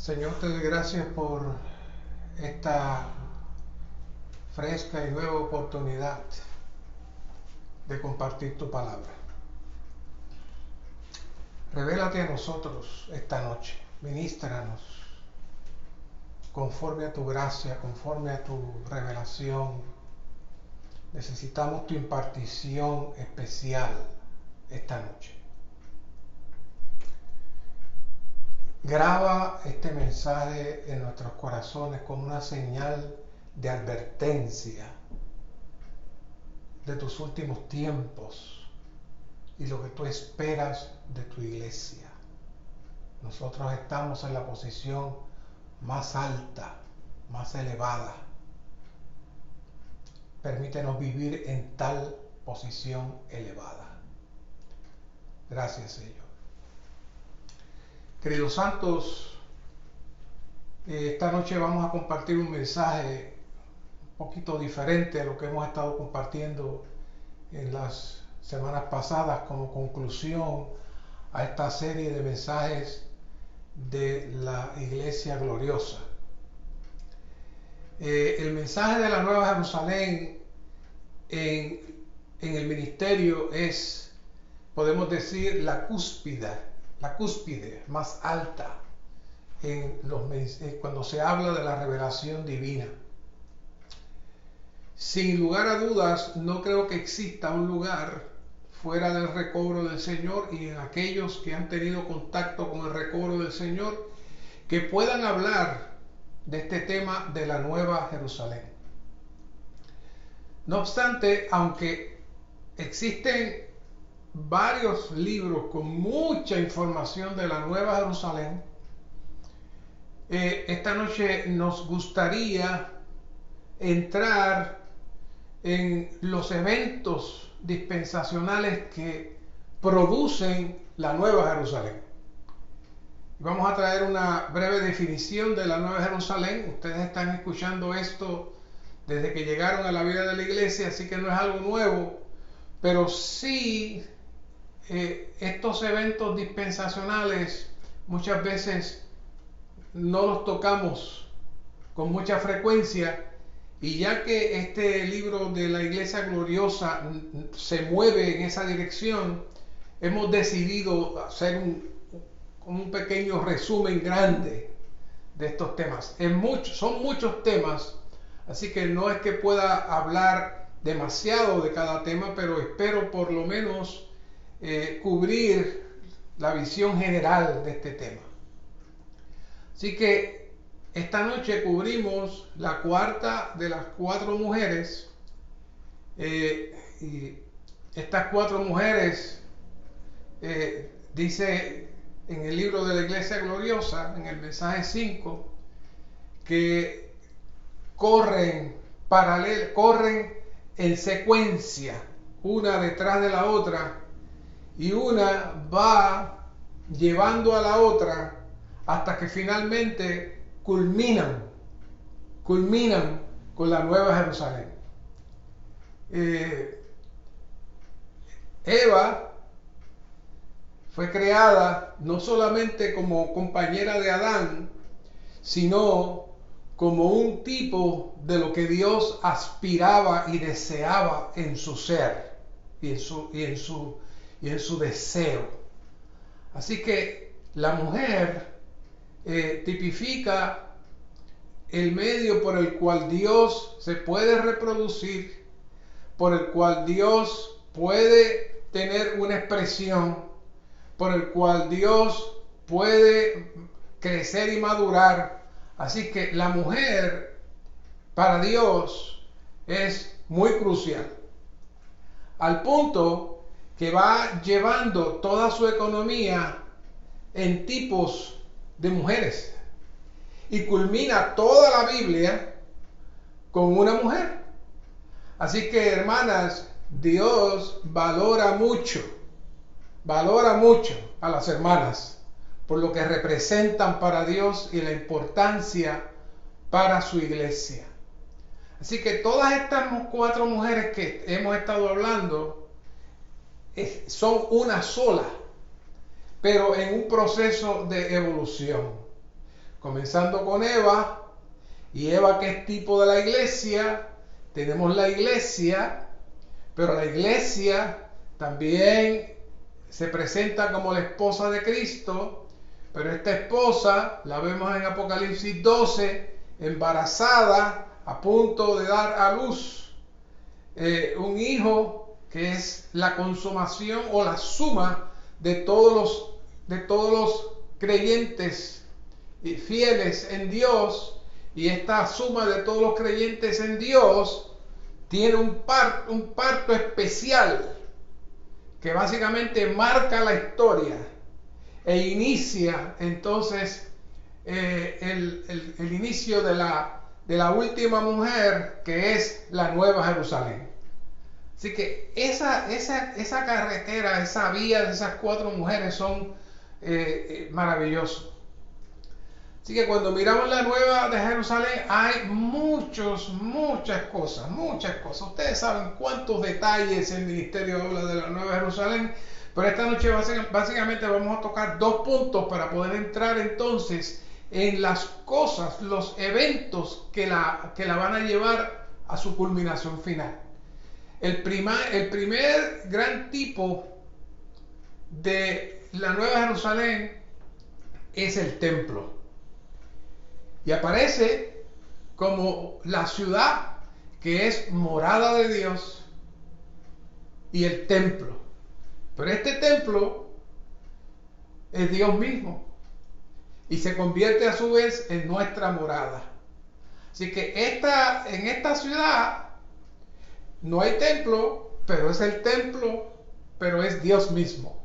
Señor, te doy gracias por esta fresca y nueva oportunidad de compartir tu palabra. Revélate a nosotros esta noche, ministranos conforme a tu gracia, conforme a tu revelación. Necesitamos tu impartición especial esta noche. Graba este mensaje en nuestros corazones como una señal de advertencia de tus últimos tiempos y lo que tú esperas de tu iglesia. Nosotros estamos en la posición más alta, más elevada. Permítenos vivir en tal posición elevada. Gracias, Señor. Queridos santos, esta noche vamos a compartir un mensaje un poquito diferente a lo que hemos estado compartiendo en las semanas pasadas como conclusión a esta serie de mensajes de la Iglesia Gloriosa. El mensaje de la Nueva Jerusalén en el ministerio es, podemos decir, la cúspide más alta cuando se habla de la revelación divina. Sin lugar a dudas, no creo que exista un lugar fuera del recobro del Señor y en aquellos que han tenido contacto con el recobro del Señor que puedan hablar de este tema de la Nueva Jerusalén. No obstante, aunque existen varios libros con mucha información de la Nueva Jerusalén, esta noche nos gustaría entrar en los eventos dispensacionales que producen la Nueva Jerusalén. Vamos a traer una breve definición de la Nueva Jerusalén. Ustedes están escuchando esto desde que llegaron a la vida de la iglesia, así que no es algo nuevo, pero sí estos eventos dispensacionales muchas veces no los tocamos con mucha frecuencia, y ya que este libro de la Iglesia Gloriosa se mueve en esa dirección, hemos decidido hacer un pequeño resumen grande de estos temas. Son muchos temas, así que no es que pueda hablar demasiado de cada tema, pero espero por lo menos cubrir la visión general de este tema. Así que esta noche cubrimos la cuarta de las 4 mujeres. Y estas 4 mujeres, dice en el libro de la Iglesia Gloriosa, en el mensaje 5, que corren en secuencia, una detrás de la otra, y una va llevando a la otra hasta que finalmente culminan con la Nueva Jerusalén. Eva fue creada no solamente como compañera de Adán, sino como un tipo de lo que Dios aspiraba y deseaba en su ser y en su deseo. Así que la mujer tipifica el medio por el cual Dios se puede reproducir, por el cual Dios puede tener una expresión, por el cual Dios puede crecer y madurar. Así que la mujer para Dios es muy crucial, al punto que va llevando toda su economía en tipos de mujeres, y culmina toda la Biblia con una mujer. Así que, hermanas, Dios valora mucho a las hermanas por lo que representan para Dios y la importancia para su iglesia. Así que todas estas 4 mujeres que hemos estado hablando son una sola, pero en un proceso de evolución. comenzando con Eva, y Eva, que es tipo de la iglesia. Tenemos la iglesia, pero la iglesia también se presenta como la esposa de Cristo, pero esta esposa la vemos en Apocalipsis 12, embarazada, a punto de dar a luz un hijo que es la consumación o la suma de todos los creyentes y fieles en Dios. Y esta suma de todos los creyentes en Dios tiene un parto especial que básicamente marca la historia e inicia entonces el inicio de la última mujer, que es la Nueva Jerusalén. Así que esa carretera, esa vía de esas 4 mujeres son maravillosos. Así que cuando miramos la Nueva de Jerusalén hay muchas cosas. Ustedes saben cuántos detalles el ministerio habla de la Nueva Jerusalén, pero esta noche básicamente vamos a tocar 2 puntos para poder entrar entonces en las cosas, los eventos que la van a llevar a su culminación final. El primer gran tipo de la Nueva Jerusalén es el templo. Y aparece como la ciudad que es morada de Dios y el templo. Pero este templo es Dios mismo y se convierte a su vez en nuestra morada. Así que en esta ciudad no hay templo, pero es el templo, pero es Dios mismo.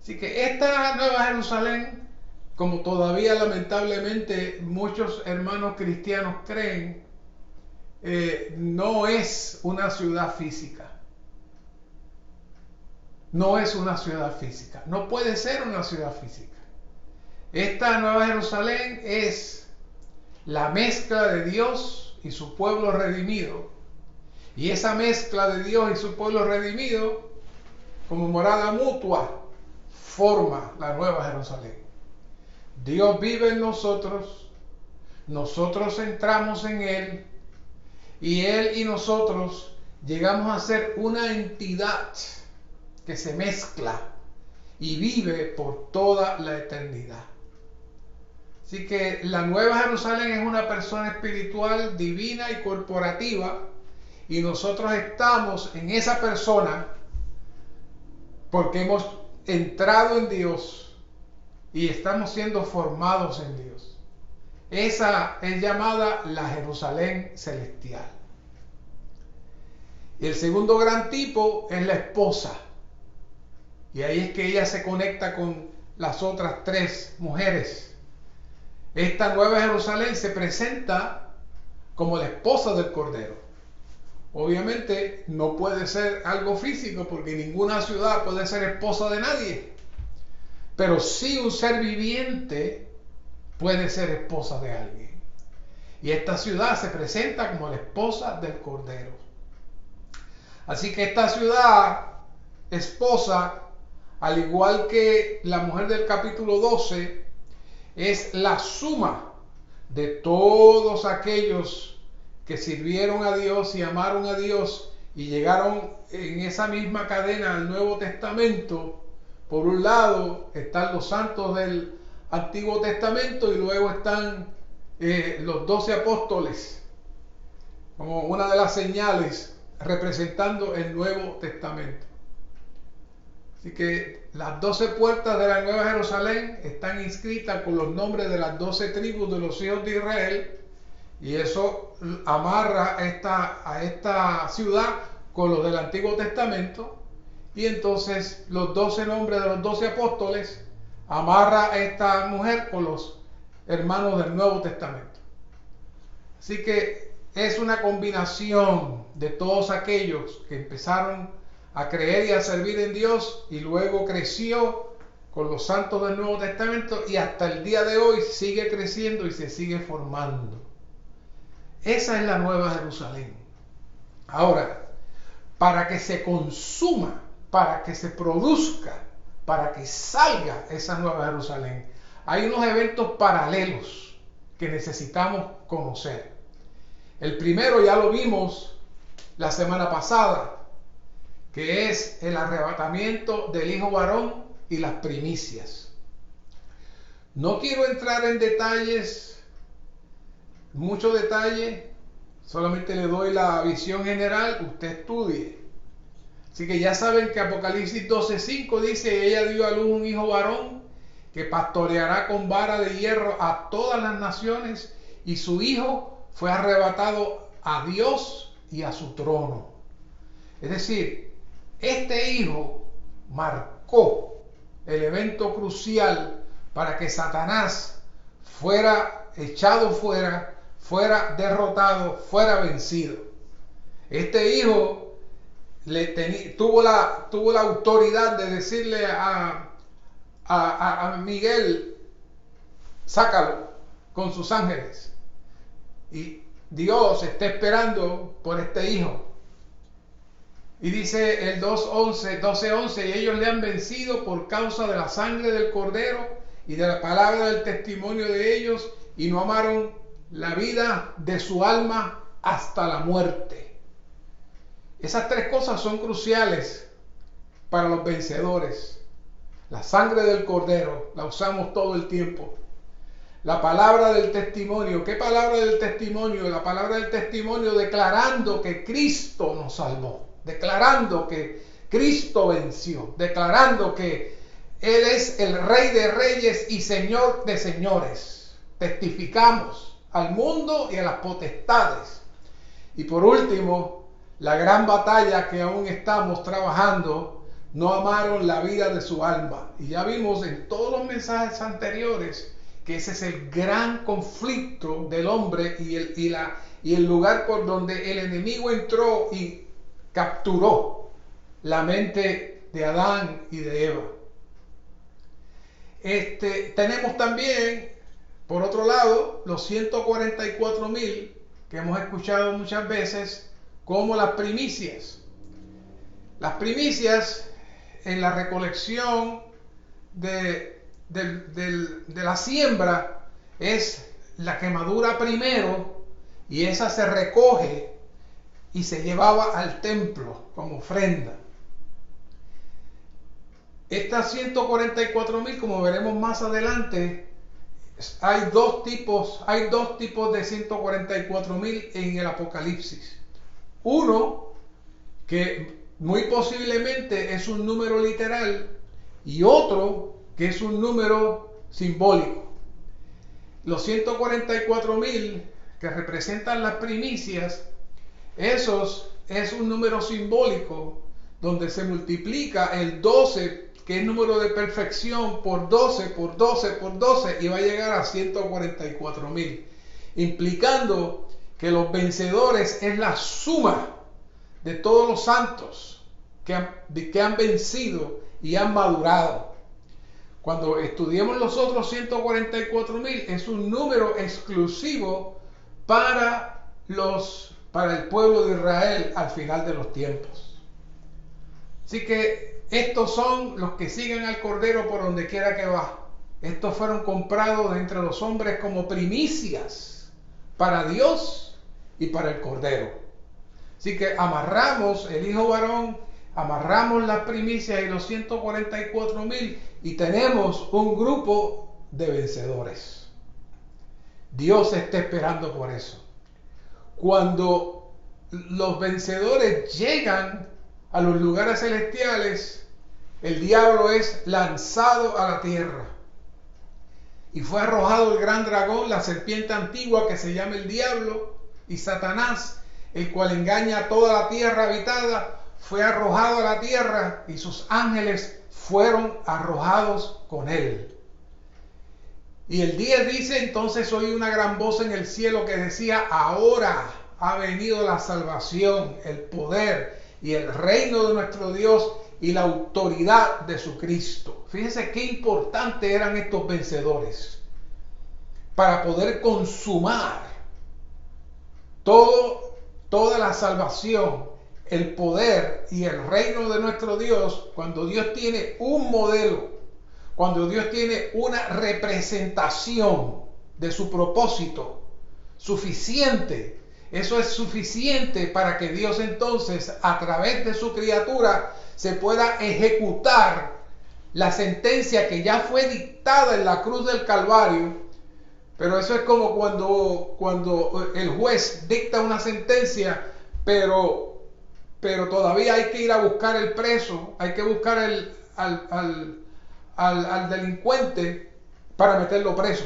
Así que esta Nueva Jerusalén, como todavía lamentablemente muchos hermanos cristianos creen, no es una ciudad física. No es una ciudad física. No puede ser una ciudad física. Esta Nueva Jerusalén es la mezcla de Dios y su pueblo redimido. Y esa mezcla de Dios y su pueblo redimido, como morada mutua, forma la Nueva Jerusalén. Dios vive en nosotros, nosotros entramos en Él, y Él y nosotros llegamos a ser una entidad que se mezcla y vive por toda la eternidad. Así que la Nueva Jerusalén es una persona espiritual, divina y corporativa, y nosotros estamos en esa persona porque hemos entrado en Dios y estamos siendo formados en Dios. Esa es llamada la Jerusalén celestial. Y el segundo gran tipo es la esposa. Y ahí es que ella se conecta con las otras 3 mujeres. Esta Nueva Jerusalén se presenta como la esposa del Cordero. Obviamente no puede ser algo físico porque ninguna ciudad puede ser esposa de nadie. Pero sí un ser viviente puede ser esposa de alguien. Y esta ciudad se presenta como la esposa del Cordero. Así que esta ciudad esposa, al igual que la mujer del capítulo 12, es la suma de todos aquellos que sirvieron a Dios y amaron a Dios y llegaron en esa misma cadena al Nuevo Testamento. Por un lado están los santos del Antiguo Testamento y luego están los 12 apóstoles como una de las señales representando el Nuevo Testamento. Así que las 12 puertas de la Nueva Jerusalén están inscritas con los nombres de las 12 tribus de los hijos de Israel, y eso amarra a esta ciudad con los del Antiguo Testamento. Y entonces los 12 nombres de los 12 apóstoles amarra a esta mujer con los hermanos del Nuevo Testamento. Así que es una combinación de todos aquellos que empezaron a creer y a servir en Dios y luego creció con los santos del Nuevo Testamento y hasta el día de hoy sigue creciendo y se sigue formando. Esa es la Nueva Jerusalén. Ahora, para que se consuma, para que se produzca, para que salga esa Nueva Jerusalén, hay unos eventos paralelos que necesitamos conocer. El primero ya lo vimos la semana pasada, que es el arrebatamiento del hijo varón y las primicias. No quiero entrar en detalles, mucho detalle, solamente le doy la visión general, usted estudie. Así que ya saben que Apocalipsis 12:5 dice, ella dio a luz un hijo varón que pastoreará con vara de hierro a todas las naciones, y su hijo fue arrebatado a Dios y a su trono. Es decir, este hijo marcó el evento crucial para que Satanás fuera echado fuera, fuera derrotado, fuera vencido. Este hijo tuvo la autoridad de decirle a Miguel, sácalo con sus ángeles. Y Dios está esperando por este hijo. Y dice el 12:11, y ellos le han vencido por causa de la sangre del cordero y de la palabra del testimonio de ellos, y no amaron la vida de su alma hasta la muerte. Esas tres cosas son cruciales para los vencedores. La sangre del cordero la usamos todo el tiempo. La palabra del testimonio. ¿Qué palabra del testimonio? La palabra del testimonio declarando que Cristo nos salvó, declarando que Cristo venció, declarando que Él es el Rey de Reyes y Señor de Señores. Testificamos al mundo y a las potestades. Y por último, la gran batalla que aún estamos trabajando, no amaron la vida de su alma. Y ya vimos en todos los mensajes anteriores que ese es el gran conflicto del hombre y el lugar por donde el enemigo entró y capturó la mente de Adán y de Eva. Tenemos también, por otro lado, los 144,000 que hemos escuchado muchas veces como las primicias. Las primicias en la recolección de la siembra es la que madura primero, y esa se recoge y se llevaba al templo como ofrenda. Estas 144,000, como veremos más adelante, hay dos tipos de 144,000 en el Apocalipsis. Uno que muy posiblemente es un número literal, y otro que es un número simbólico. Los 144,000 que representan las primicias, esos es un número simbólico donde se multiplica el 12, que es número de perfección, por 12, por 12, por 12, y va a llegar a 144,000, implicando que los vencedores es la suma de todos los santos que han vencido y han madurado. Cuando estudiemos los otros 144,000, es un número exclusivo para el pueblo de Israel al final de los tiempos. Así que estos son los que siguen al Cordero por donde quiera que va. Estos fueron comprados de entre los hombres como primicias para Dios y para el Cordero. Así que amarramos el hijo varón, amarramos las primicias y los 144,000, y tenemos un grupo de vencedores. Dios está esperando por eso. Cuando los vencedores llegan a los lugares celestiales, el diablo es lanzado a la tierra. Y fue arrojado el gran dragón, la serpiente antigua que se llama el diablo, y Satanás, el cual engaña a toda la tierra habitada, fue arrojado a la tierra, y sus ángeles fueron arrojados con él. Y el 10 dice, entonces oí una gran voz en el cielo que decía, ahora ha venido la salvación, el poder y el reino de nuestro Dios y la autoridad de su Cristo. Fíjense qué importantes eran estos vencedores para poder consumar toda la salvación, el poder y el reino de nuestro Dios. Cuando Dios tiene un modelo, cuando Dios tiene una representación de su propósito suficiente, eso es suficiente para que Dios entonces, a través de su criatura, se pueda ejecutar la sentencia que ya fue dictada en la cruz del Calvario. Pero eso es como cuando el juez dicta una sentencia, pero todavía hay que ir a buscar el preso, hay que buscar al delincuente para meterlo preso.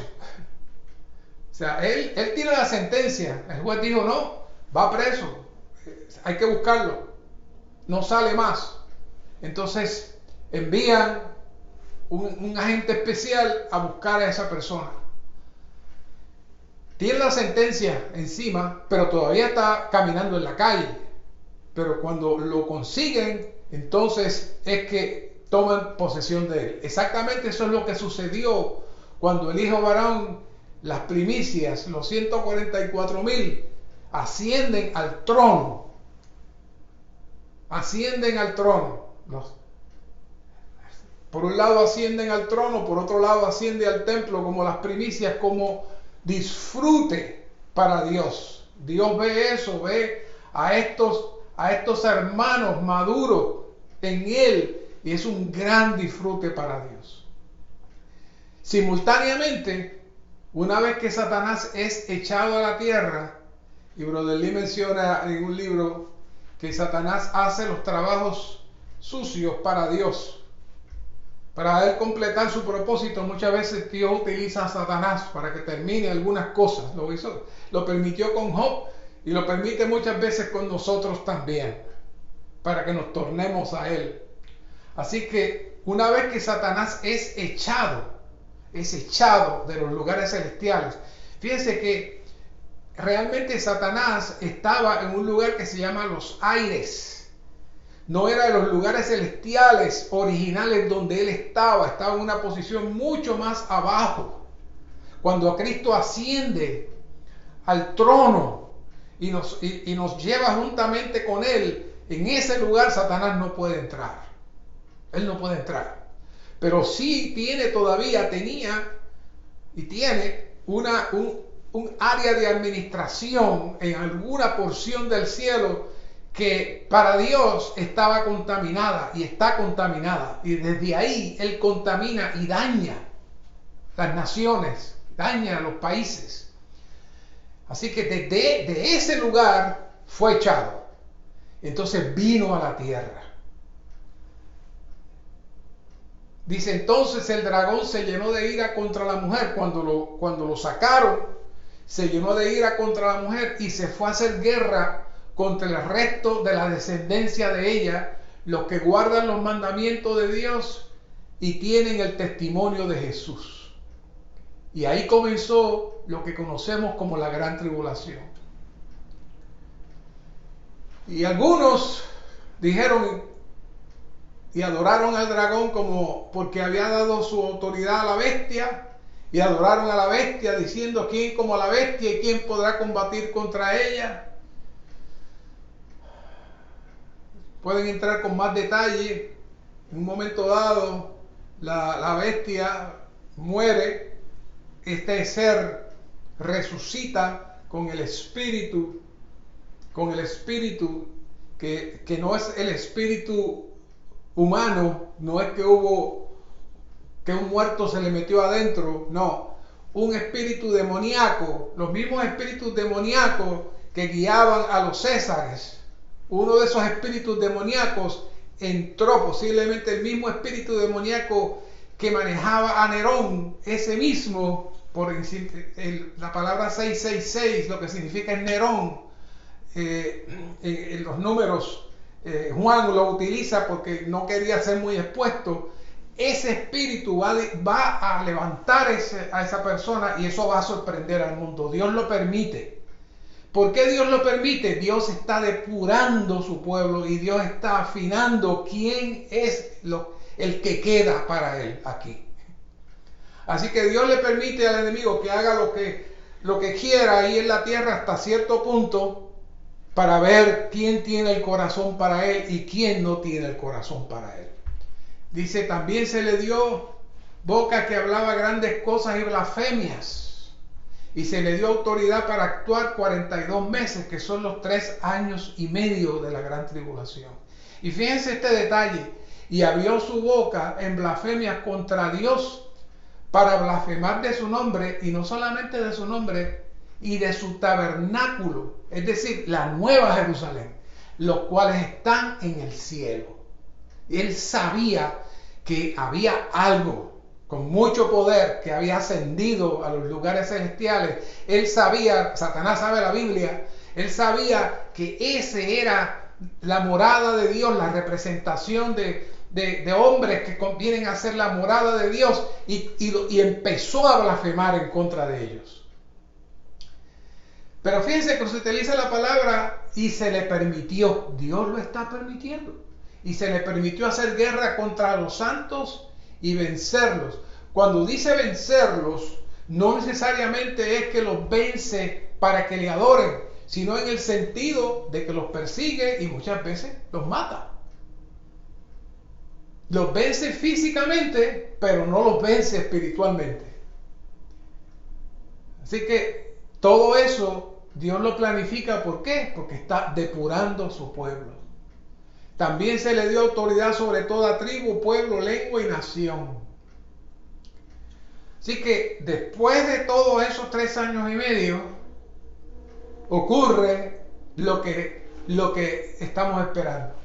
O sea, él tiene la sentencia, el juez dijo no, va preso, hay que buscarlo, no sale más. Entonces envían un agente especial a buscar a esa persona. Tiene la sentencia encima, pero todavía está caminando en la calle. Pero cuando lo consiguen, entonces es que toman posesión de él. Exactamente eso es lo que sucedió cuando el hijo varón, las primicias, los 144,000, ascienden al trono. Ascienden al trono. Por un lado ascienden al trono, por otro lado asciende al templo como las primicias, como disfrute para Dios. Dios ve eso, ve a estos hermanos maduros en Él, y es un gran disfrute para Dios. Simultáneamente, una vez que Satanás es echado a la tierra, y Brother Lee menciona en un libro que Satanás hace los trabajos sucios para Dios. Para él completar su propósito, muchas veces Dios utiliza a Satanás para que termine algunas cosas. Lo permitió con Job y lo permite muchas veces con nosotros también, para que nos tornemos a él. Así que una vez que Satanás es echado de los lugares celestiales, fíjense que realmente Satanás estaba en un lugar que se llama los aires. No era de los lugares celestiales originales donde él estaba en una posición mucho más abajo. Cuando Cristo asciende al trono y nos lleva juntamente con él, en ese lugar Satanás no puede entrar. Él no puede entrar. Pero sí tenía un área de administración en alguna porción del cielo que para Dios estaba contaminada y está contaminada, y desde ahí Él contamina y daña las naciones, daña a los países. Así que de ese lugar fue echado. Entonces vino a la tierra. Dice, entonces el dragón se llenó de ira contra la mujer. Cuando lo sacaron, se llenó de ira contra la mujer y se fue a hacer guerra contra el resto de la descendencia de ella, los que guardan los mandamientos de Dios y tienen el testimonio de Jesús. Y ahí comenzó lo que conocemos como la gran tribulación. Y algunos dijeron y adoraron al dragón porque había dado su autoridad a la bestia, y adoraron a la bestia diciendo: ¿quién como la bestia y quién podrá combatir contra ella? Pueden entrar con más detalle. En un momento dado, la bestia muere, este ser resucita con el espíritu que no es el espíritu humano, no es que un muerto se le metió adentro, no, un espíritu demoníaco, los mismos espíritus demoníacos que guiaban a los césares. Uno de esos espíritus demoníacos entró, posiblemente el mismo espíritu demoníaco que manejaba a Nerón, ese mismo, la palabra 666, lo que significa es Nerón, en los números, Juan lo utiliza porque no quería ser muy expuesto. Ese espíritu va a levantar a esa persona, y eso va a sorprender al mundo. Dios lo permite. ¿Por qué Dios lo permite? Dios está depurando su pueblo y Dios está afinando quién es el que queda para él aquí. Así que Dios le permite al enemigo que haga lo que quiera ahí en la tierra hasta cierto punto, para ver quién tiene el corazón para él y quién no tiene el corazón para él. Dice, también se le dio boca que hablaba grandes cosas y blasfemias. Y se le dio autoridad para actuar 42 meses, que son los 3 años y medio de la gran tribulación. Y fíjense este detalle: y abrió su boca en blasfemias contra Dios para blasfemar de su nombre, y no solamente de su nombre, y de su tabernáculo, es decir, la nueva Jerusalén, los cuales están en el cielo. Él sabía que había algo con mucho poder que había ascendido a los lugares celestiales. Él sabía, Satanás sabe la Biblia, él sabía que ese era la morada de Dios, la representación de hombres que vienen a ser la morada de Dios, y empezó a blasfemar en contra de ellos. Pero fíjense que se utiliza la palabra y se le permitió. Dios lo está permitiendo. Y se le permitió hacer guerra contra los santos y vencerlos. Cuando dice vencerlos, no necesariamente es que los vence para que le adoren, sino en el sentido de que los persigue y muchas veces los mata. Los vence físicamente, pero no los vence espiritualmente. Así que todo eso Dios lo planifica. ¿Por qué? Porque está depurando su pueblo. También se le dio autoridad sobre toda tribu, pueblo, lengua y nación. Así que después de todos esos 3 años y medio, ocurre lo que estamos esperando.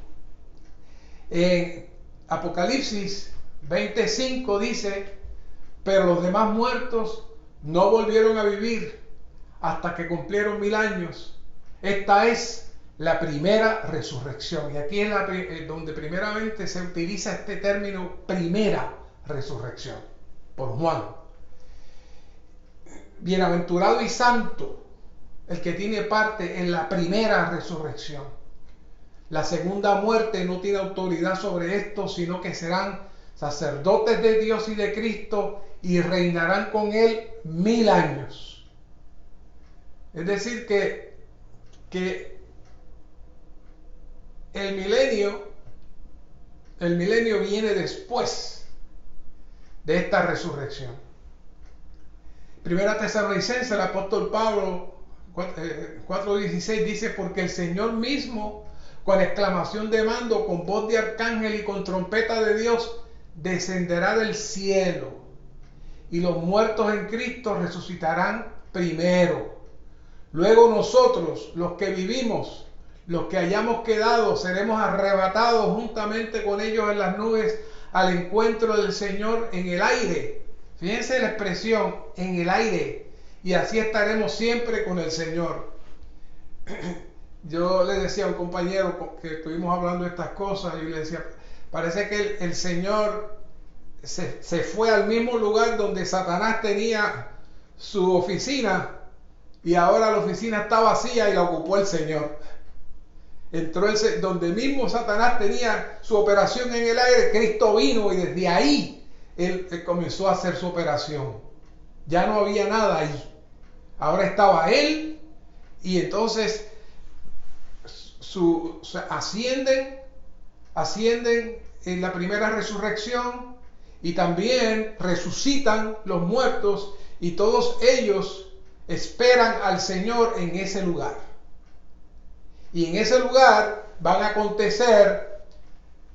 En Apocalipsis 25 dice: pero los demás muertos no volvieron a vivir hasta que cumplieron 1000 años. Esta es la primera resurrección. Y aquí es donde primeramente se utiliza este término, primera resurrección, por Juan. Bienaventurado y santo el que tiene parte en la primera resurrección. La segunda muerte no tiene autoridad sobre esto, sino que serán sacerdotes de Dios y de Cristo y reinarán con él 1000 años. Es decir que el milenio viene después de esta resurrección. Primera Tesalonicenses, el apóstol Pablo 4:16 dice: porque el Señor mismo, con exclamación de mando, con voz de arcángel y con trompeta de Dios, descenderá del cielo, y los muertos en Cristo resucitarán primero. Luego nosotros, los que vivimos, los que hayamos quedado, seremos arrebatados juntamente con ellos en las nubes al encuentro del Señor en el aire. Fíjense la expresión, en el aire. Y así estaremos siempre con el Señor. Yo le decía a un compañero que estuvimos hablando de estas cosas, y le decía: parece que el Señor se fue al mismo lugar donde Satanás tenía su oficina, y ahora la oficina está vacía y la ocupó el Señor. Entró donde mismo Satanás tenía su operación en el aire, Cristo vino, y desde ahí él comenzó a hacer su operación. Ya no había nada ahí. Ahora estaba él, y entonces ascienden en la primera resurrección, y también resucitan los muertos, y todos ellos esperan al Señor en ese lugar. Y en ese lugar van a acontecer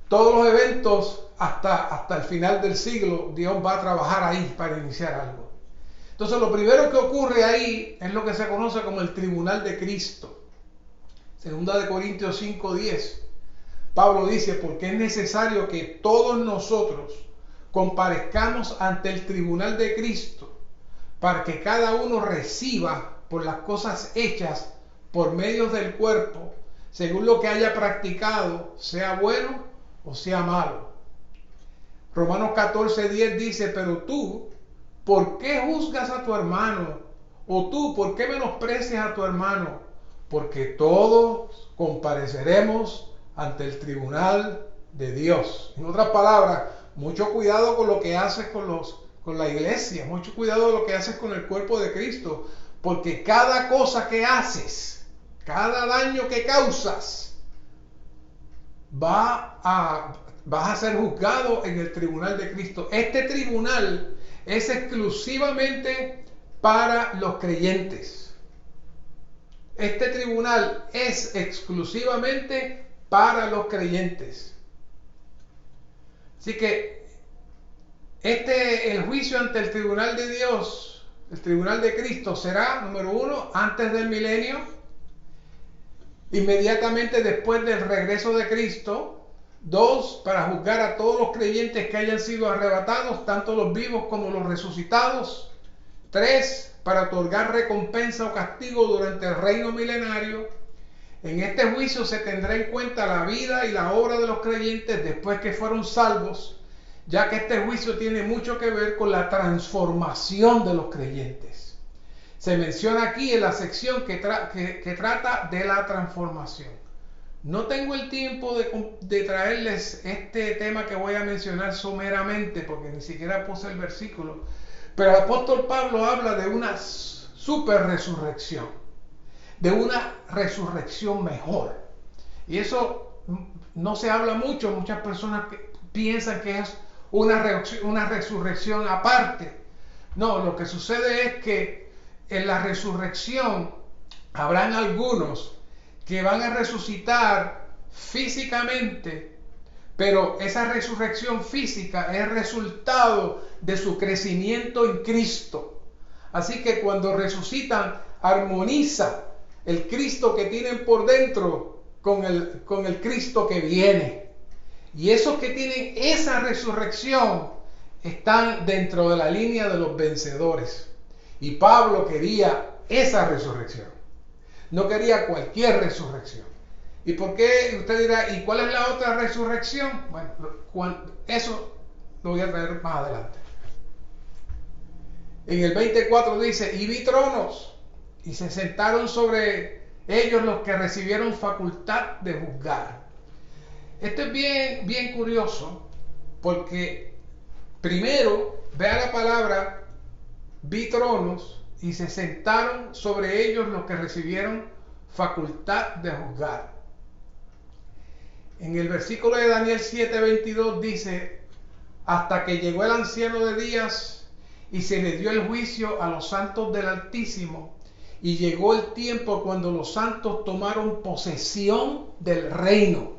todos los eventos hasta el final del siglo. Dios va a trabajar ahí para iniciar algo. Entonces, lo primero que ocurre ahí es lo que se conoce como el tribunal de Cristo. Segunda de Corintios 5:10. Pablo dice: porque es necesario que todos nosotros comparezcamos ante el tribunal de Cristo, para que cada uno reciba por las cosas hechas por medio del cuerpo, según lo que haya practicado, sea bueno o sea malo. Romanos 14:10 dice: pero tú, ¿por qué juzgas a tu hermano? O tú, ¿por qué menosprecias a tu hermano? Porque todos compareceremos ante el tribunal de Dios. En otras palabras, mucho cuidado con lo que haces con la iglesia, mucho cuidado con lo que haces con el cuerpo de Cristo, porque cada cosa que haces, cada daño que causas, va vas a ser juzgado en el tribunal de Cristo. Este tribunal es exclusivamente para los creyentes. Este tribunal es exclusivamente para los creyentes. Así que el juicio ante el tribunal de Dios, el tribunal de Cristo, será, número 1, antes del milenio, inmediatamente después del regreso de Cristo. 2, para juzgar a todos los creyentes que hayan sido arrebatados, tanto los vivos como los resucitados. 3, para otorgar recompensa o castigo durante el reino milenario. En este juicio se tendrá en cuenta la vida y la obra de los creyentes después que fueron salvos, ya que este juicio tiene mucho que ver con la transformación de los creyentes. Se menciona aquí en la sección que trata de la transformación. No tengo el tiempo de traerles este tema que voy a mencionar someramente, porque ni siquiera puse el versículo, pero el apóstol Pablo habla de una super resurrección, de una resurrección mejor. Y eso no se habla mucho. Muchas personas piensan que es una resurrección aparte. No, lo que sucede es que en la resurrección habrán algunos que van a resucitar físicamente, pero esa resurrección física es resultado de su crecimiento en Cristo. Así que cuando resucitan, armoniza el Cristo que tienen por dentro con el Cristo que viene. Y esos que tienen esa resurrección están dentro de la línea de los vencedores. Y Pablo quería esa resurrección. No quería cualquier resurrección. ¿Y por qué? Usted dirá, ¿y cuál es la otra resurrección? Bueno, eso lo voy a traer más adelante. En el 24 dice, y vi tronos, y se sentaron sobre ellos los que recibieron facultad de juzgar. Esto es bien curioso, porque primero, vea la palabra, vi tronos, y se sentaron sobre ellos los que recibieron facultad de juzgar. En el versículo de Daniel 7:22 dice, hasta que llegó el anciano de días y se le dio el juicio a los santos del Altísimo, y llegó el tiempo cuando los santos tomaron posesión del reino.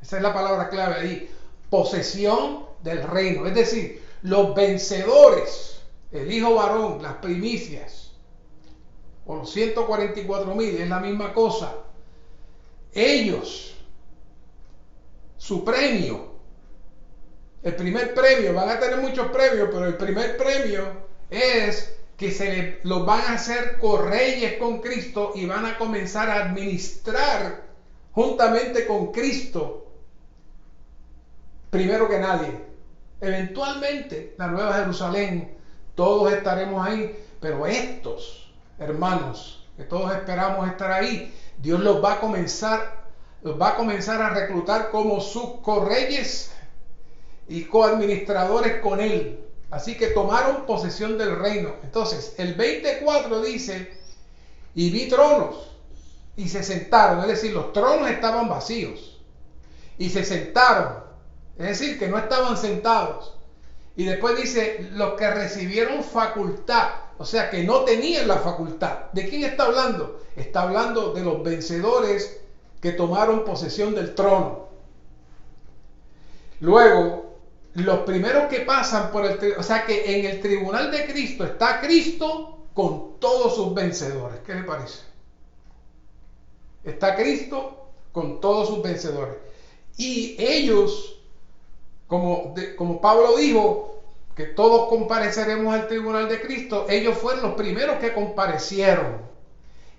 Esa es la palabra clave ahí, posesión del reino. Es decir, los vencedores, el hijo varón, las primicias, o los 144,000, es la misma cosa. Ellos, su premio, el primer premio, van a tener muchos premios, pero el primer premio es que los van a hacer correyes con Cristo y van a comenzar a administrar juntamente con Cristo, primero que nadie. Eventualmente, la Nueva Jerusalén, todos estaremos ahí, pero estos hermanos, que todos esperamos estar ahí, Dios los va a comenzar a reclutar como sus correyes y coadministradores con él. Así que tomaron posesión del reino. Entonces, el 24 dice, y vi tronos, y se sentaron, es decir, los tronos estaban vacíos, y se sentaron, es decir, que no estaban sentados. Y después dice, los que recibieron facultad, o sea, que no tenían la facultad. ¿De quién está hablando? Está hablando de los vencedores que tomaron posesión del trono. Luego, los primeros que pasan por o sea, que en el tribunal de Cristo está Cristo con todos sus vencedores. ¿Qué le parece? Está Cristo con todos sus vencedores. Y ellos, como Pablo dijo, que todos compareceremos al tribunal de Cristo, ellos fueron los primeros que comparecieron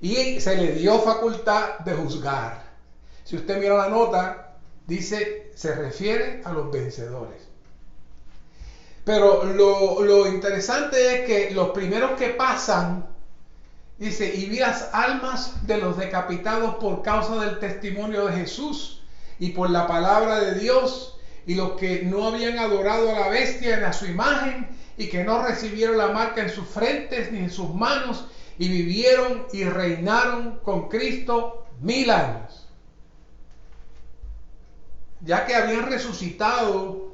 y se les dio facultad de juzgar. Si usted mira la nota, dice, se refiere a los vencedores. Pero lo interesante es que los primeros que pasan, dice, y vi las almas de los decapitados por causa del testimonio de Jesús y por la palabra de Dios, y los que no habían adorado a la bestia ni a su imagen, y que no recibieron la marca en sus frentes ni en sus manos, y vivieron y reinaron con Cristo 1000 años. ya que habían resucitado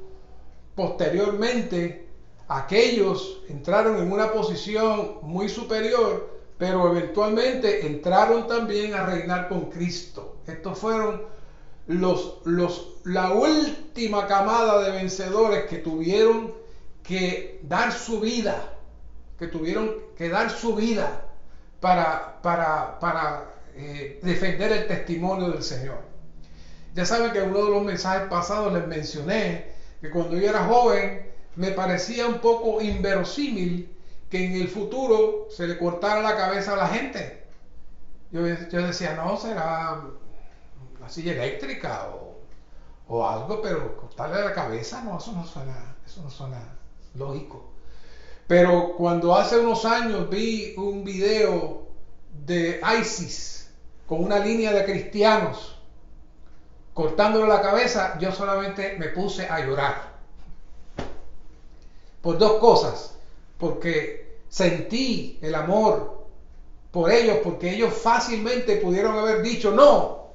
posteriormente, aquellos entraron en una posición muy superior, pero eventualmente entraron también a reinar con Cristo. Estos fueron la última camada de vencedores que tuvieron que dar su vida, para defender el testimonio del Señor. Ya saben que en uno de los mensajes pasados les mencioné que cuando yo era joven me parecía un poco inverosímil que en el futuro se le cortara la cabeza a la gente. Yo decía, no, será una silla eléctrica o algo, pero cortarle la cabeza, no, eso no suena lógico. Pero cuando hace unos años vi un video de ISIS con una línea de cristianos cortándole la cabeza, yo solamente me puse a llorar. Por dos cosas. Porque sentí el amor por ellos, porque ellos fácilmente pudieron haber dicho, no,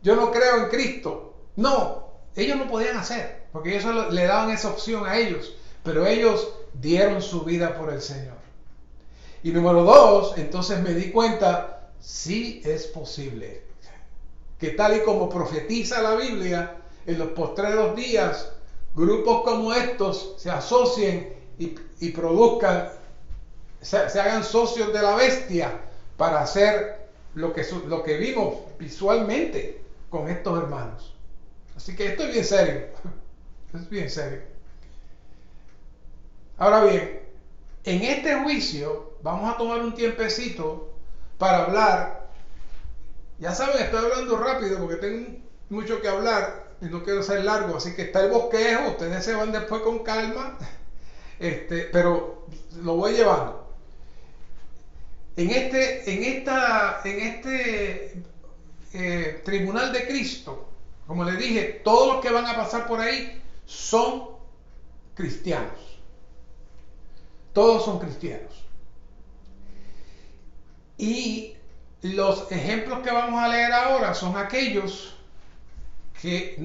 yo no creo en Cristo. No, ellos no podían hacer, porque ellos le daban esa opción a ellos, pero ellos dieron su vida por el Señor. Y número dos, entonces me di cuenta, sí es posible que tal y como profetiza la Biblia, en los postreros días, grupos como estos se asocien y produzcan, se hagan socios de la bestia para hacer lo que vimos visualmente con estos hermanos. Así que esto es bien serio, es bien serio. Ahora bien, en este juicio vamos a tomar un tiempecito para hablar. Ya saben, estoy hablando rápido porque tengo mucho que hablar y no quiero ser largo, así que está el bosquejo, ustedes se van después con calma, pero lo voy llevando. En este tribunal de Cristo, como les dije, todos los que van a pasar por ahí son cristianos. Todos son cristianos. Y los ejemplos que vamos a leer ahora son aquellos que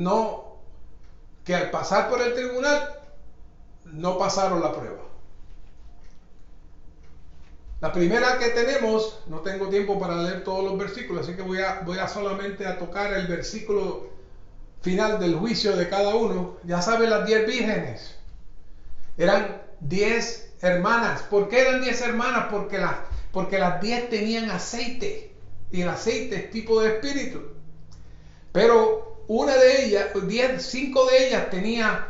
al pasar por el tribunal no pasaron la prueba. La primera que tenemos, no tengo tiempo para leer todos los versículos, así que voy a solamente a tocar el versículo final del juicio de cada uno. Ya saben, las 10 vírgenes eran 10 hermanas. ¿Por qué eran 10 hermanas? Porque las 10 tenían aceite, y el aceite es tipo de espíritu. Pero una de ellas, 5 de ellas tenía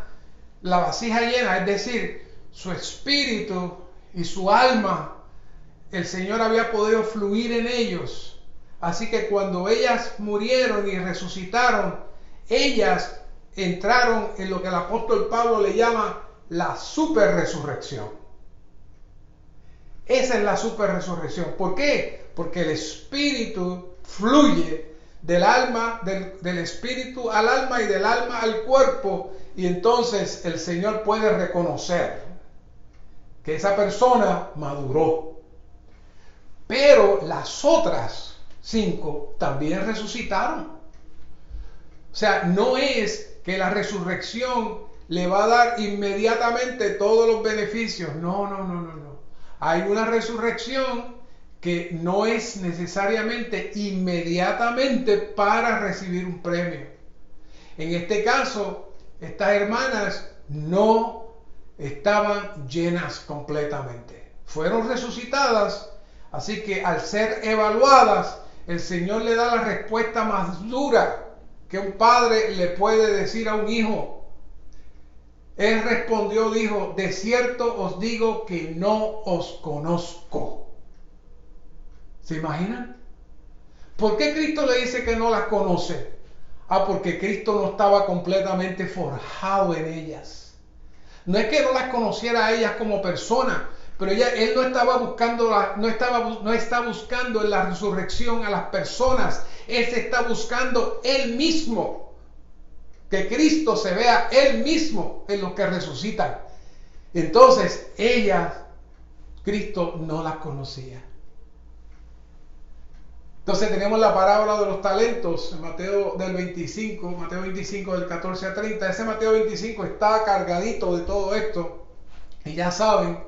la vasija llena, es decir, su espíritu y su alma, el Señor había podido fluir en ellos. Así que cuando ellas murieron y resucitaron, ellas entraron en lo que el apóstol Pablo le llama la super resurrección. Esa es la super resurrección. ¿Por qué? Porque el espíritu fluye del alma, del espíritu al alma y del alma al cuerpo, y entonces el Señor puede reconocer que esa persona maduró. Pero las otras 5 también resucitaron. O sea, no es que la resurrección le va a dar inmediatamente todos los beneficios. No. Hay una resurrección que no es necesariamente inmediatamente para recibir un premio. En este caso, estas hermanas no estaban llenas completamente. Fueron resucitadas, así que al ser evaluadas, el Señor le da la respuesta más dura que un padre le puede decir a un hijo. Él respondió, dijo, de cierto os digo que no os conozco. ¿Se imaginan? ¿Por qué Cristo le dice que no las conoce? Porque Cristo no estaba completamente forjado en ellas. No es que no las conociera a ellas como persona, pero él no estaba buscando no está buscando en la resurrección a las personas. Él se está buscando él mismo. Que Cristo se vea él mismo en los que resucitan. Entonces, Cristo no las conocía. Entonces tenemos la parábola de los talentos, en Mateo 25 del 14 a 30. Ese Mateo 25 está cargadito de todo esto. Y ya saben,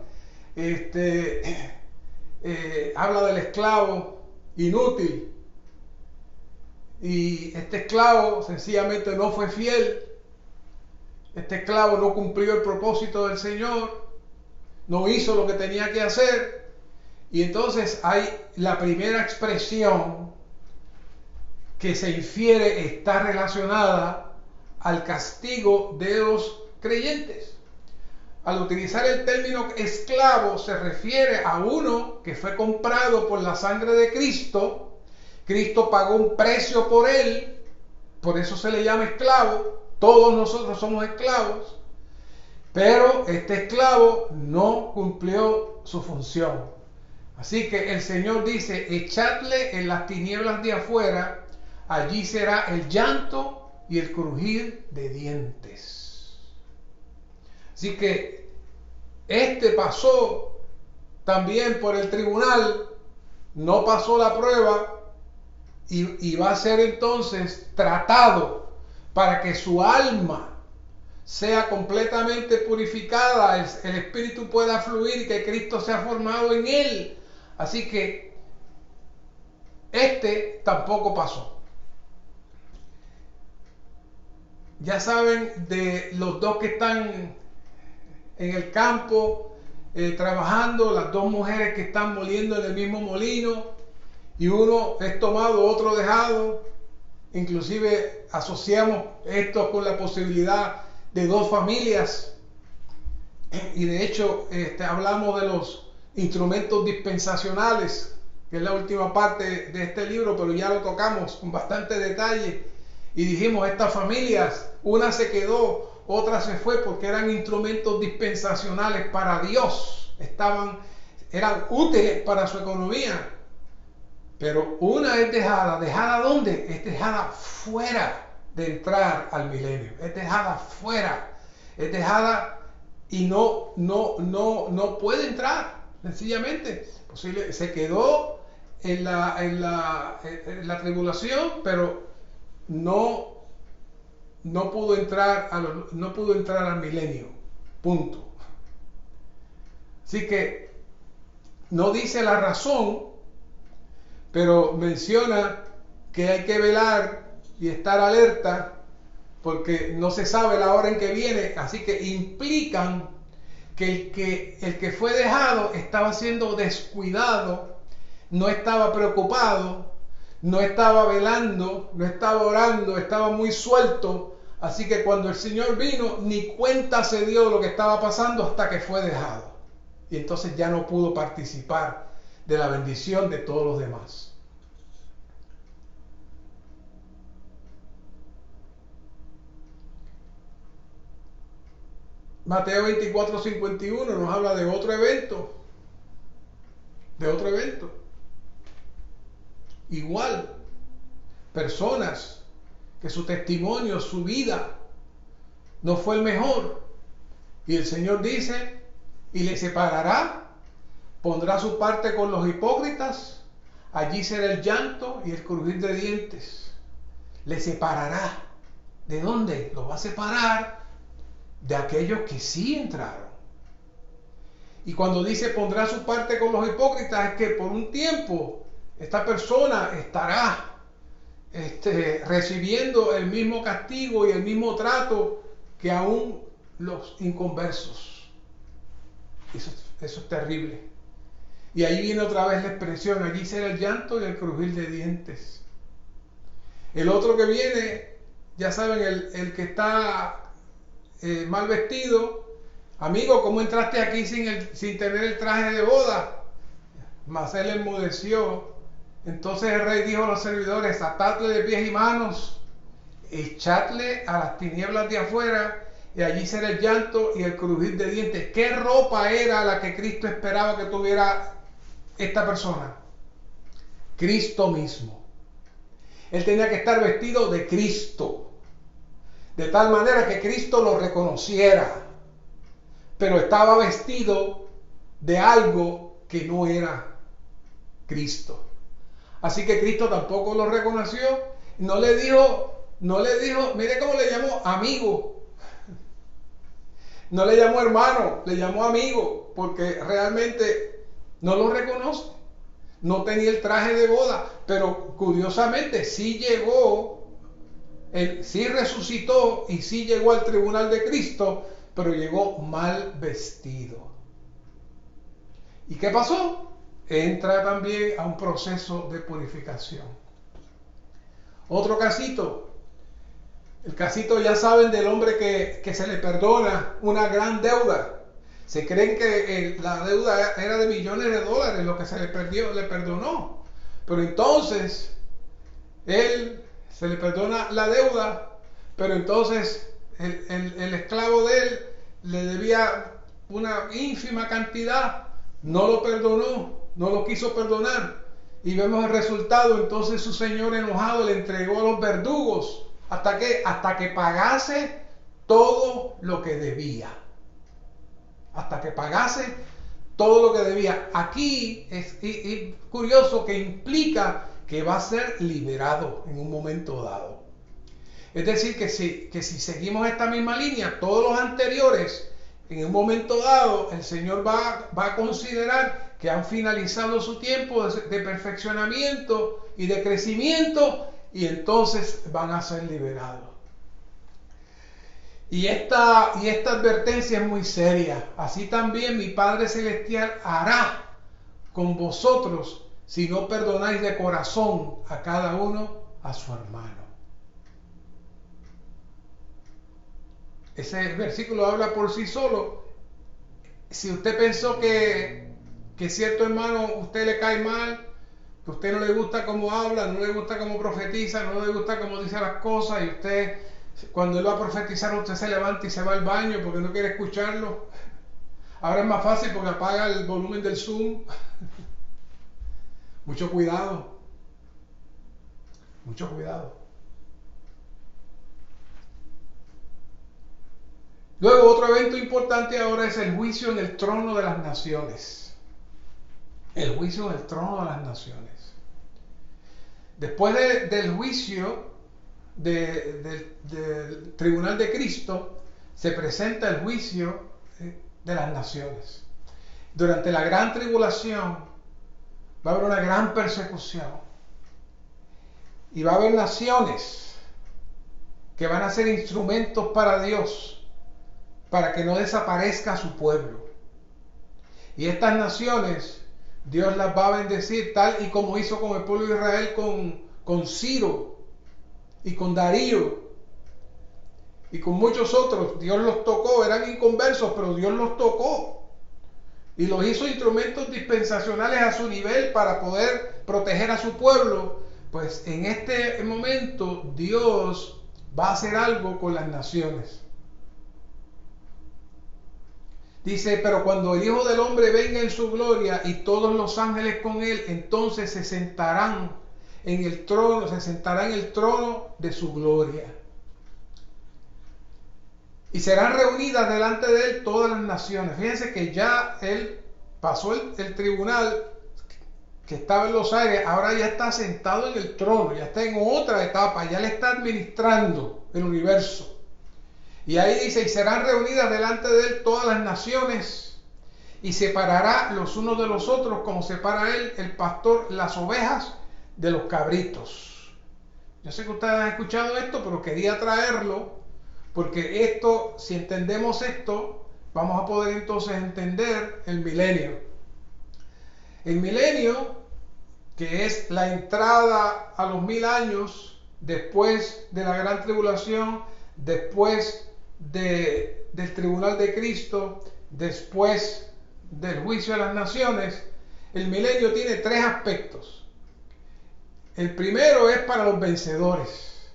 habla del esclavo inútil. Y este esclavo sencillamente no fue fiel. Este esclavo no cumplió el propósito del Señor. No hizo lo que tenía que hacer. Y entonces hay la primera expresión que se infiere está relacionada al castigo de los creyentes. Al utilizar el término esclavo se refiere a uno que fue comprado por la sangre de Cristo. Cristo pagó un precio por él, por eso se le llama esclavo. Todos nosotros somos esclavos, pero este esclavo no cumplió su función. Así que el Señor dice, echadle en las tinieblas de afuera, allí será el llanto y el crujir de dientes. Así que este pasó también por el tribunal, no pasó la prueba y va a ser entonces tratado para que su alma sea completamente purificada, el espíritu pueda fluir y que Cristo sea formado en él. Así que este tampoco pasó. Ya saben de los dos que están en el campo trabajando, las dos mujeres que están moliendo en el mismo molino, y uno es tomado, otro dejado. Inclusive asociamos esto con la posibilidad de dos familias, y de hecho hablamos de los instrumentos dispensacionales, que es la última parte de este libro, pero ya lo tocamos con bastante detalle y dijimos, estas familias, una se quedó, otra se fue, porque eran instrumentos dispensacionales para Dios, eran útiles para su economía, pero una es ¿dejada dónde? Es dejada fuera de entrar al milenio, es dejada fuera, es dejada y no puede entrar, sencillamente. Se quedó en la tribulación, pero no pudo entrar al milenio, punto. Así que no dice la razón, pero menciona que hay que velar y estar alerta, porque no se sabe la hora en que viene. Así que implican que el que fue dejado estaba siendo descuidado, no estaba preocupado, no estaba velando, no estaba orando, estaba muy suelto. Así que cuando el Señor vino, ni cuenta se dio de lo que estaba pasando hasta que fue dejado. Y entonces ya no pudo participar de la bendición de todos los demás. Mateo 24:51 nos habla de otro evento. Igual, personas que su testimonio, su vida no fue el mejor. Y el Señor dice, y le separará, pondrá su parte con los hipócritas, allí será el llanto y el crujir de dientes. Le separará. ¿De dónde? Lo va a separar de aquellos que sí entraron. Y cuando dice pondrá su parte con los hipócritas, es que por un tiempo esta persona estará recibiendo el mismo castigo y el mismo trato que aún los inconversos. Eso es terrible. Y ahí viene otra vez la expresión, allí será el llanto y el crujir de dientes. El otro que viene, ya saben, el que está mal vestido. Amigo, ¿cómo entraste aquí sin tener el traje de boda? Mas él enmudeció. Entonces el rey dijo a los servidores, atadle de pies y manos, echadle a las tinieblas de afuera, y allí será el llanto y el crujir de dientes. ¿Qué ropa era la que Cristo esperaba que tuviera esta persona? Cristo mismo. Él tenía que estar vestido de Cristo, de tal manera que Cristo lo reconociera, pero estaba vestido de algo que no era Cristo. Así que Cristo tampoco lo reconoció. No le dijo, mire cómo le llamó amigo. No le llamó hermano, le llamó amigo, porque realmente no lo reconoce. No tenía el traje de boda, pero curiosamente sí llegó, sí resucitó y sí llegó al tribunal de Cristo, pero llegó mal vestido. ¿Y qué pasó? Entra también a un proceso de purificación. Otro casito. El casito, ya saben, del hombre que se le perdona una gran deuda. Se creen que la deuda era de millones de dólares, lo que se le perdonó. Pero entonces, él se le perdona la deuda, pero entonces el esclavo de él le debía una ínfima cantidad, no lo perdonó, no lo quiso perdonar. Y vemos el resultado. Entonces su señor enojado le entregó a los verdugos. ¿Hasta qué? Hasta que pagase todo lo que debía. Hasta que pagase todo lo que debía. Aquí es curioso que implica que va a ser liberado en un momento dado. Es decir, que si seguimos esta misma línea, todos los anteriores, en un momento dado, el Señor va a considerar que han finalizado su tiempo de perfeccionamiento y de crecimiento, y entonces van a ser liberados. Y esta advertencia es muy seria. Así también mi Padre Celestial hará con vosotros si no perdonáis de corazón a cada uno a su hermano. Ese versículo habla por sí solo. Si usted pensó que cierto hermano usted le cae mal, que usted no le gusta cómo habla, no le gusta cómo profetiza, no le gusta cómo dice las cosas, y usted, cuando él va a profetizar, usted se levanta y se va al baño porque no quiere escucharlo. Ahora es más fácil porque apaga el volumen del Zoom. Mucho cuidado. Mucho cuidado. Luego, otro evento importante ahora es el juicio en el trono de las naciones. El juicio en el trono de las naciones. Después del juicio del tribunal de Cristo, se presenta el juicio de las naciones. Durante la gran tribulación va a haber una gran persecución. Y va a haber naciones que van a ser instrumentos para Dios, para que no desaparezca su pueblo. Y estas naciones, Dios las va a bendecir tal y como hizo con el pueblo de Israel con Ciro y con Darío y con muchos otros. Dios los tocó, eran inconversos, pero Dios los tocó y los hizo instrumentos dispensacionales a su nivel para poder proteger a su pueblo. Pues en este momento Dios va a hacer algo con las naciones. Dice, pero cuando el Hijo del Hombre venga en su gloria y todos los ángeles con él, entonces se sentará en el trono de su gloria. Y serán reunidas delante de él todas las naciones. Fíjense que ya él pasó el tribunal que estaba en los aires, ahora ya está sentado en el trono, ya está en otra etapa, ya le está administrando el universo. Y ahí dice, y serán reunidas delante de él todas las naciones, y separará los unos de los otros, como separa él, el pastor, las ovejas de los cabritos. Yo sé que ustedes han escuchado esto, pero quería traerlo, porque esto, si entendemos esto, vamos a poder entonces entender el milenio. El milenio, que es la entrada a los 1000 años, después de la gran tribulación, después del tribunal de Cristo, después del juicio de las naciones. El milenio tiene 3 aspectos. El primero es para los vencedores.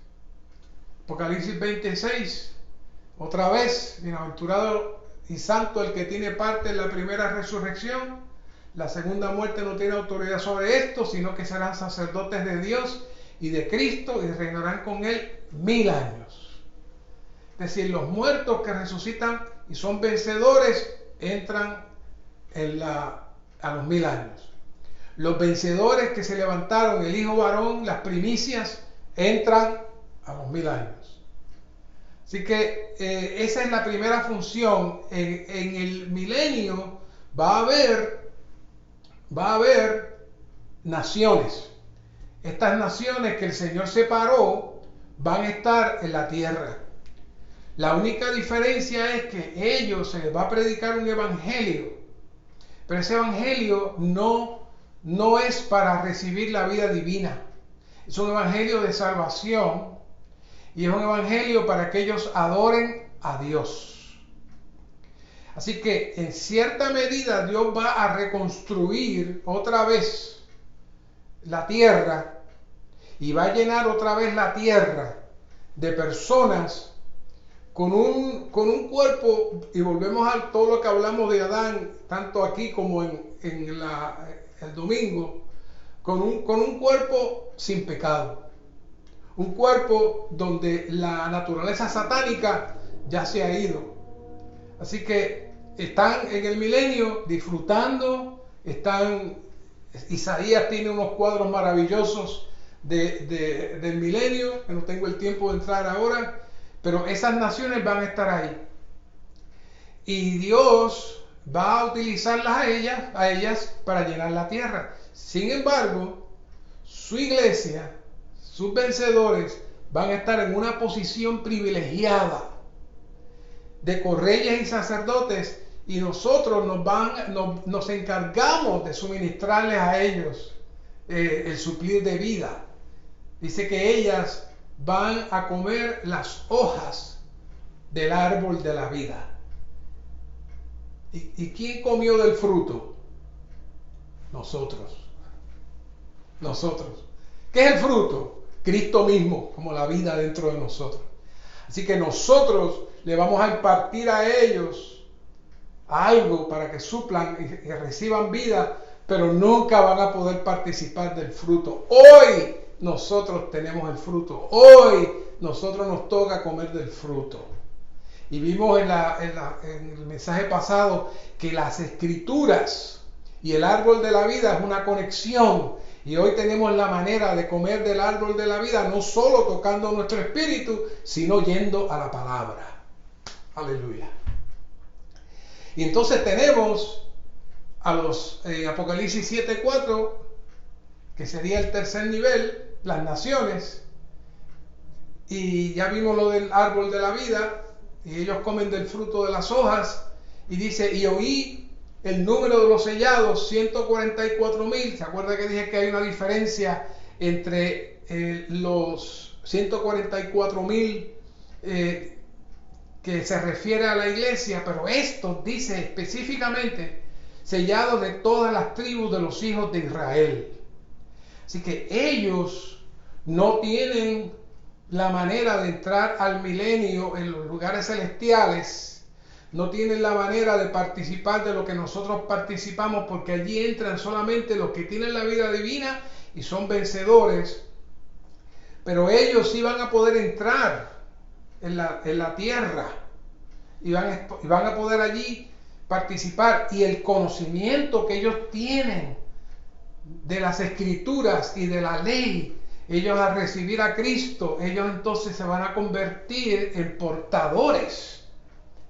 Apocalipsis 26, otra vez, bienaventurado y santo el que tiene parte en la primera resurrección. La segunda muerte no tiene autoridad sobre esto, sino que serán sacerdotes de Dios y de Cristo y reinarán con él 1000 años. Es decir, los muertos que resucitan y son vencedores entran a los 1000 años. Los vencedores que se levantaron, el hijo varón, las primicias, entran a los 1000 años. Así que esa es la primera función. En el milenio va a haber naciones. Estas naciones que el Señor separó van a estar en la tierra. La única diferencia es que ellos se les va a predicar un evangelio, pero ese evangelio no es para recibir la vida divina. Es un evangelio de salvación y es un evangelio para que ellos adoren a Dios. Así que en cierta medida Dios va a reconstruir otra vez la tierra y va a llenar otra vez la tierra de personas con un cuerpo, y volvemos a todo lo que hablamos de Adán, tanto aquí como en el domingo, con un cuerpo sin pecado, un cuerpo donde la naturaleza satánica ya se ha ido. Así que están en el milenio disfrutando, Isaías tiene unos cuadros maravillosos del milenio, que no tengo el tiempo de entrar ahora, pero esas naciones van a estar ahí. Y Dios va a utilizarlas a ellas para llenar la tierra. Sin embargo, su iglesia, sus vencedores, van a estar en una posición privilegiada de correyes y sacerdotes, y nosotros nos encargamos de suministrarles a ellos el suplir de vida. Dice que ellas van a comer las hojas del árbol de la vida. ¿Y quién comió del fruto? Nosotros. ¿Qué es el fruto? Cristo mismo, como la vida dentro de nosotros. Así que nosotros le vamos a impartir a ellos algo para que suplan y reciban vida, pero nunca van a poder participar del fruto. Hoy nosotros tenemos el fruto. Hoy nosotros nos toca comer del fruto. Y vimos en el mensaje pasado que las escrituras y el árbol de la vida es una conexión. Y hoy tenemos la manera de comer del árbol de la vida, no solo tocando nuestro espíritu, sino yendo a la palabra. Aleluya. Y entonces tenemos a los Apocalipsis 7:4, que sería el tercer nivel, las naciones. Y ya vimos lo del árbol de la vida, y ellos comen del fruto de las hojas. Y dice, y oí el número de los sellados, 144,000. ¿Se acuerda que dije que hay una diferencia entre los 144,000 que se refiere a la iglesia? Pero esto dice específicamente sellados de todas las tribus de los hijos de Israel. Así que ellos no tienen la manera de entrar al milenio en los lugares celestiales, no tienen la manera de participar de lo que nosotros participamos, porque allí entran solamente los que tienen la vida divina y son vencedores. Pero ellos sí van a poder entrar en la tierra y van a poder allí participar, y el conocimiento que ellos tienen de las escrituras y de la ley, ellos al recibir a Cristo, ellos entonces se van a convertir en portadores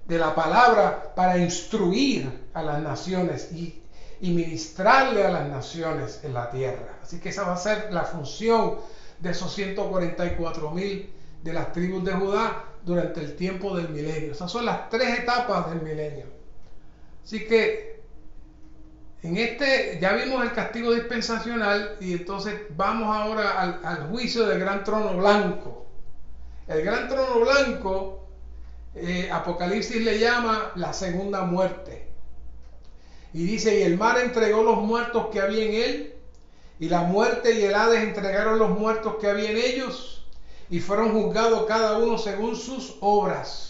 de la palabra para instruir a las naciones y ministrarle a las naciones en la tierra. Así que esa va a ser la función de esos 144,000 de las tribus de Judá durante el tiempo del milenio. Esas son las tres etapas del milenio. Así que ya vimos el castigo dispensacional, y entonces vamos ahora al juicio del gran trono blanco. El gran trono blanco, Apocalipsis le llama la segunda muerte. Y dice, y el mar entregó los muertos que había en él, y la muerte y el Hades entregaron los muertos que había en ellos, y fueron juzgados cada uno según sus obras.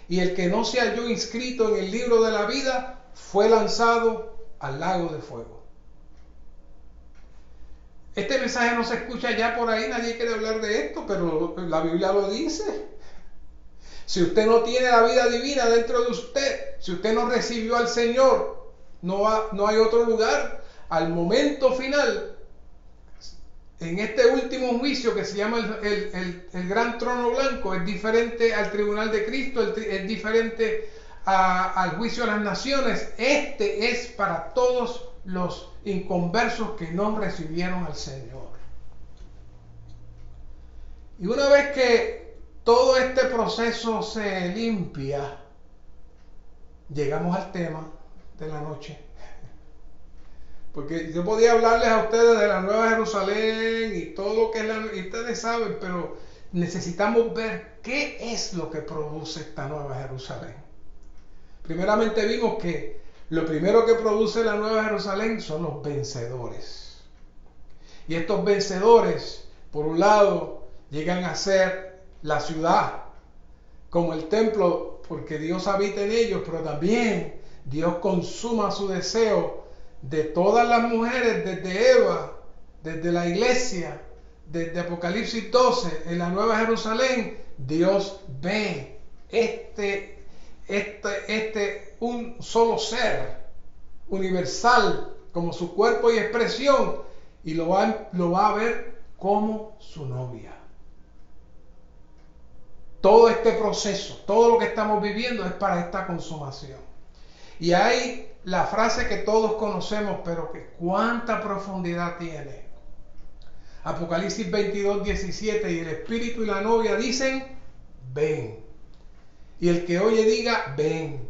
Y el que no se halló inscrito en el libro de la vida fue lanzado al lago de fuego. Este mensaje no se escucha ya por ahí, nadie quiere hablar de esto, pero la Biblia lo dice. Si usted no tiene la vida divina dentro de usted, si usted no recibió al Señor, no hay otro lugar. al momento final, en este último juicio que se llama el gran trono blanco, es diferente al tribunal de Cristo, es diferente al juicio de las naciones. Este es para todos los inconversos que no recibieron al Señor. Y una vez que todo este proceso se limpia, llegamos al tema de la noche. Porque yo podía hablarles a ustedes de la Nueva Jerusalén y todo lo que es y ustedes saben, pero necesitamos ver qué es lo que produce esta Nueva Jerusalén. Primeramente vimos que lo primero que produce la Nueva Jerusalén son los vencedores. Y estos vencedores, por un lado, llegan a ser la ciudad, como el templo, porque Dios habita en ellos, pero también Dios consuma su deseo de todas las mujeres, desde Eva, desde la iglesia, desde Apocalipsis 12, en la Nueva Jerusalén. Dios ve un solo ser universal como su cuerpo y expresión, y lo va a ver como su novia. Todo este proceso, todo lo que estamos viviendo es para esta consumación. Y hay la frase que todos conocemos, pero que cuánta profundidad tiene. Apocalipsis 22, 17, y el Espíritu y la novia dicen, ven. Y el que oye diga, ven.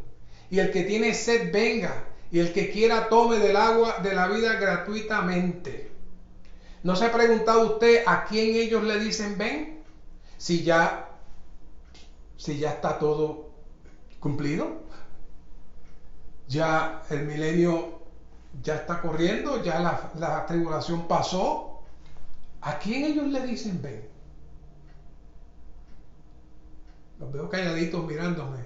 Y el que tiene sed, venga. Y el que quiera tome del agua de la vida gratuitamente. ¿No se ha preguntado usted a quién ellos le dicen ven? Si ya está todo cumplido. Ya el milenio ya está corriendo, ya la tribulación pasó. ¿A quién ellos le dicen ven? Los veo calladitos mirándome.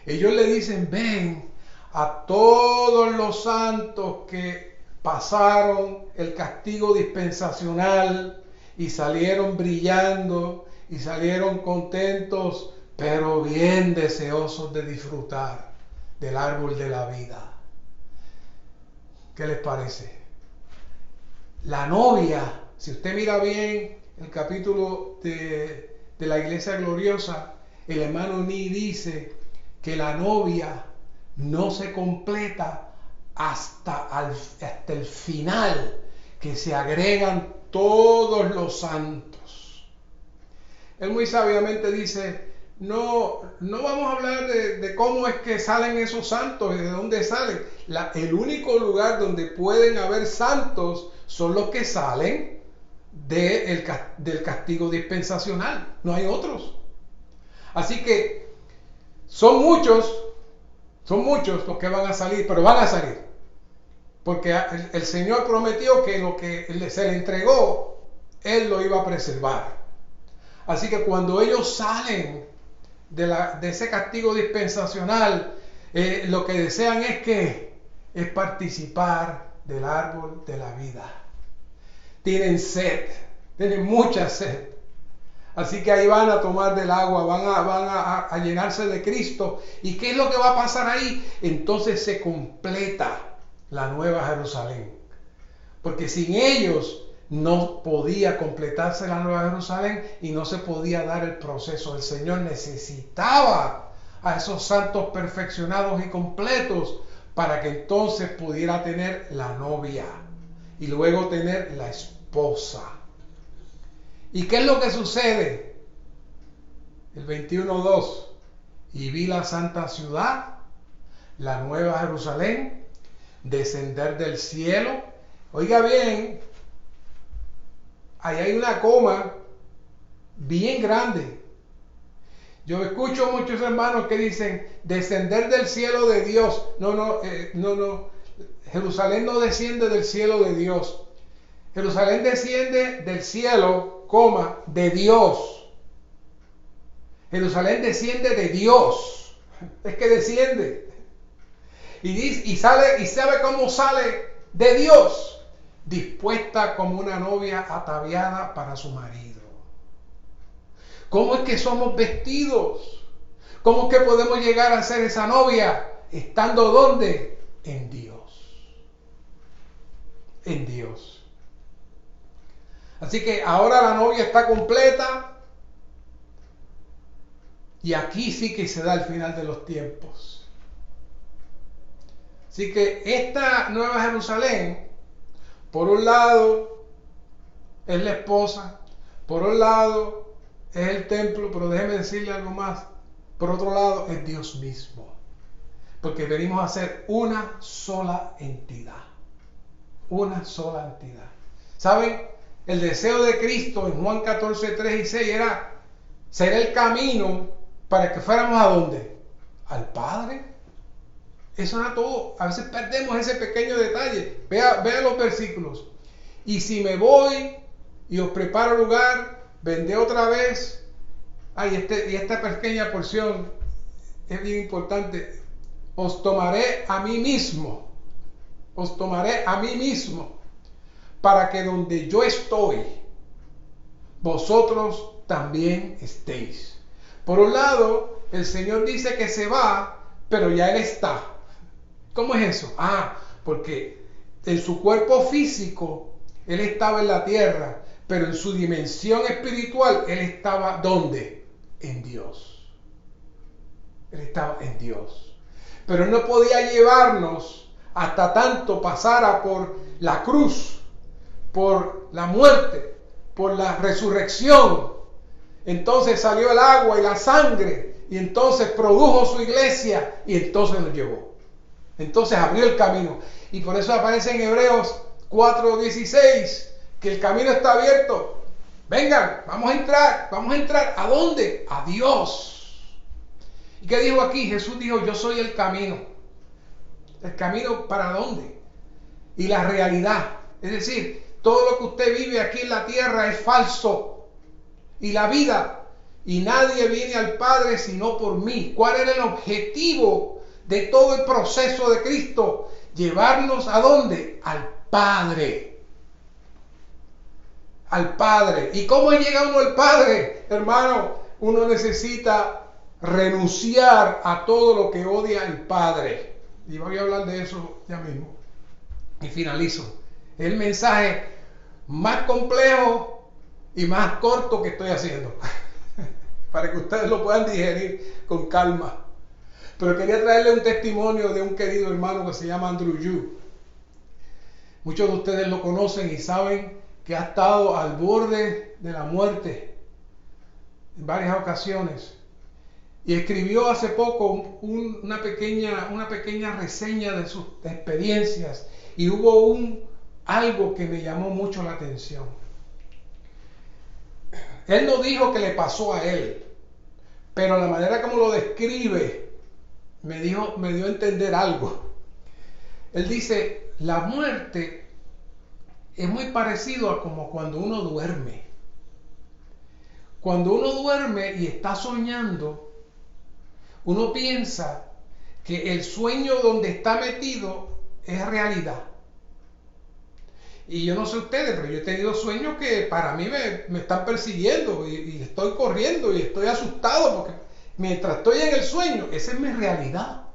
Ellos le dicen ven a todos los santos que pasaron el castigo dispensacional y salieron brillando y salieron contentos, pero bien deseosos de disfrutar del árbol de la vida. ¿Qué les parece? La novia, si usted mira bien el capítulo de la iglesia gloriosa, el hermano Ni dice que la novia no se completa hasta el final, que se agregan todos los santos. Él muy sabiamente dice, no vamos a hablar de cómo es que salen esos santos y de dónde salen. El único lugar donde pueden haber santos son los que salen del castigo dispensacional. No hay otros. Así que son muchos los que van a salir, pero van a salir. Porque el Señor prometió que lo que se le entregó, Él lo iba a preservar. Así que cuando ellos salen de ese castigo dispensacional, lo que desean es participar del árbol de la vida. Tienen sed, tienen mucha sed. Así que ahí van a tomar del agua, van a llenarse de Cristo. ¿Y qué es lo que va a pasar ahí? Entonces se completa la Nueva Jerusalén. Porque sin ellos no podía completarse la Nueva Jerusalén y no se podía dar el proceso. El Señor necesitaba a esos santos perfeccionados y completos para que entonces pudiera tener la novia y luego tener la esposa. ¿Y qué es lo que sucede? El 21:2. Y vi la santa ciudad, la Nueva Jerusalén, descender del cielo. Oiga bien, ahí hay una coma bien grande. Yo escucho muchos hermanos que dicen descender del cielo de Dios. No. Jerusalén no desciende del cielo de Dios. Jerusalén desciende del cielo, de Dios. Jerusalén desciende de Dios. Es que desciende. Y sabe cómo sale de Dios. Dispuesta como una novia ataviada para su marido. ¿Cómo es que somos vestidos? ¿Cómo es que podemos llegar a ser esa novia? ¿Estando dónde? En Dios. en Dios. Así que ahora la novia está completa y aquí sí que se da el final de los tiempos. Así que esta Nueva Jerusalén, por un lado, es la esposa, por un lado es el templo, pero déjeme decirle algo más, por otro lado es Dios mismo, porque venimos a ser una sola entidad, una sola entidad. ¿Saben? El deseo de Cristo en Juan 14, 3 y 6 era ser el camino para que fuéramos ¿a dónde? Al Padre. Eso era todo. A veces perdemos ese pequeño detalle. Vea los versículos. Y si me voy y os preparo lugar, vendré otra vez. Y esta pequeña porción es bien importante. Os tomaré a mí mismo. Os tomaré a mí mismo. Para que donde yo estoy, vosotros también estéis. Por un lado, el Señor dice que se va, pero ya Él está. ¿Cómo es eso? Porque en su cuerpo físico, Él estaba en la tierra, pero en su dimensión espiritual, Él estaba ¿dónde? En Dios. Él estaba en Dios. Pero Él no podía llevarnos hasta tanto pasara por la cruz, por la muerte, por la resurrección. Entonces salió el agua y la sangre, y entonces produjo su iglesia, y entonces nos llevó. Entonces abrió el camino. Y por eso aparece en Hebreos 4:16, que el camino está abierto. Vengan, vamos a entrar. ¿Vamos a entrar a dónde? A Dios. ¿Y qué dijo aquí? Jesús dijo, yo soy el camino. ¿El camino para dónde? Y la realidad. Es decir, todo lo que usted vive aquí en la tierra es falso. Y la vida. Y nadie viene al Padre sino por mí. ¿Cuál era el objetivo de todo el proceso de Cristo? Llevarnos ¿a dónde? Al Padre. Al Padre. ¿Y cómo llega uno al Padre? Hermano, uno necesita renunciar a todo lo que odia el Padre. Y voy a hablar de eso ya mismo. Y finalizo. El mensaje más complejo y más corto que estoy haciendo. Para que ustedes lo puedan digerir con calma. Pero quería traerle un testimonio de un querido hermano que se llama Andrew Yu. Muchos de ustedes lo conocen y saben que ha estado al borde de la muerte en varias ocasiones. Y escribió hace poco una pequeña reseña de sus experiencias. Y hubo algo que me llamó mucho la atención. Él no dijo que le pasó a él, pero la manera como lo describe me dio a entender algo. Él dice, la muerte es muy parecido a como cuando uno duerme. Cuando uno duerme y está soñando, uno piensa que el sueño donde está metido es realidad. Y yo no sé ustedes, pero yo he tenido sueños que para mí me están persiguiendo y estoy corriendo y estoy asustado porque mientras estoy en el sueño, esa es mi realidad.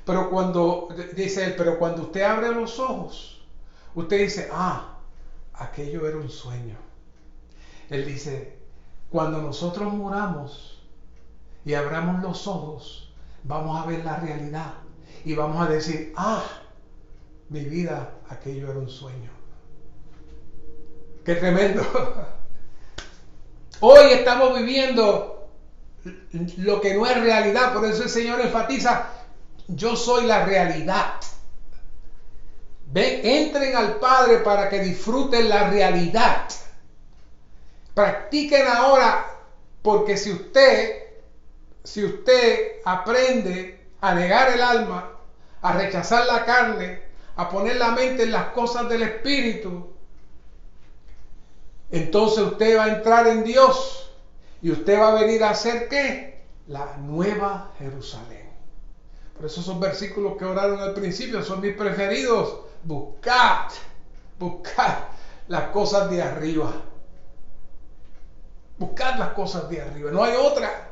Pero cuando usted abre los ojos, usted dice, aquello era un sueño. Él dice, cuando nosotros muramos y abramos los ojos, vamos a ver la realidad y vamos a decir, mi vida, aquello era un sueño. ¡Qué tremendo! Hoy estamos viviendo lo que no es realidad, por eso el Señor enfatiza, yo soy la realidad. Ven, entren al Padre para que disfruten la realidad. Practiquen ahora, porque si usted aprende a negar el alma, a rechazar la carne, a poner la mente en las cosas del Espíritu, entonces usted va a entrar en Dios y usted va a venir a hacer ¿qué? La nueva Jerusalén. Por eso esos versículos que oraron al principio son mis preferidos. Buscad las cosas de arriba. Buscad las cosas de arriba. No hay otra.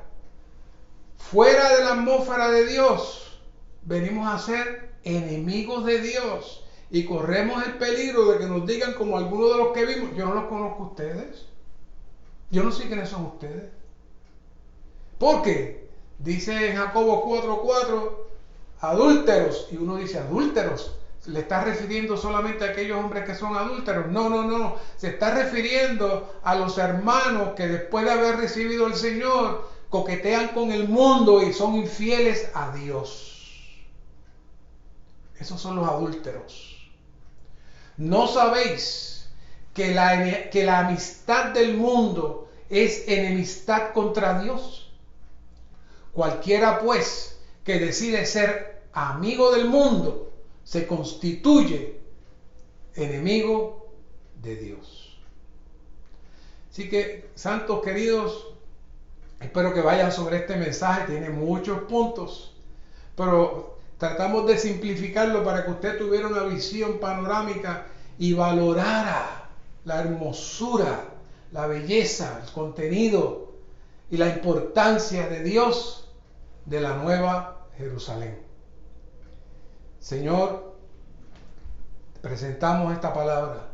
Fuera de la atmósfera de Dios, venimos a ser enemigos de Dios. y corremos el peligro de que nos digan como algunos de los que vimos, yo no los conozco a ustedes, yo no sé quiénes son ustedes. ¿Por qué? Dice en Jacobo 4:4, adúlteros, y uno dice adúlteros, ¿le está refiriendo solamente a aquellos hombres que son adúlteros? No, no, no, se está refiriendo a los hermanos que después de haber recibido al Señor coquetean con el mundo y son infieles a Dios. Esos son los adúlteros. ¿No sabéis que la amistad del mundo es enemistad contra Dios? Cualquiera pues que decide ser amigo del mundo se constituye enemigo de Dios. Así que, santos queridos, espero que vayan sobre este mensaje, tiene muchos puntos, pero tratamos de simplificarlo para que usted tuviera una visión panorámica y valorara la hermosura, la belleza, el contenido y la importancia de Dios de la Nueva Jerusalén. Señor, presentamos esta palabra,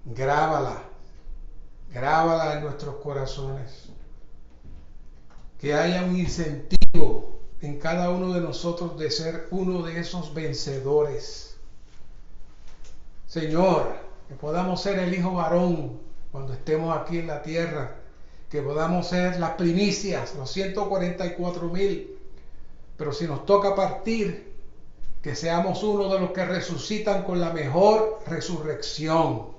grábala en nuestros corazones, que haya un incentivo en cada uno de nosotros de ser uno de esos vencedores. Señor, que podamos ser el hijo varón cuando estemos aquí en la tierra, que podamos ser las primicias, los 144,000, pero si nos toca partir, que seamos uno de los que resucitan con la mejor resurrección,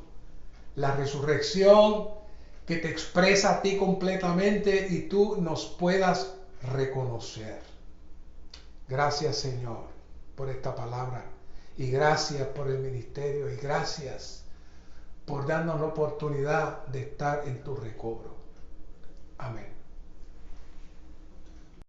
la resurrección que te expresa a ti completamente y tú nos puedas reconocer. Gracias, Señor, por esta palabra, y gracias por el ministerio, y gracias por darnos la oportunidad de estar en tu recobro. Amén.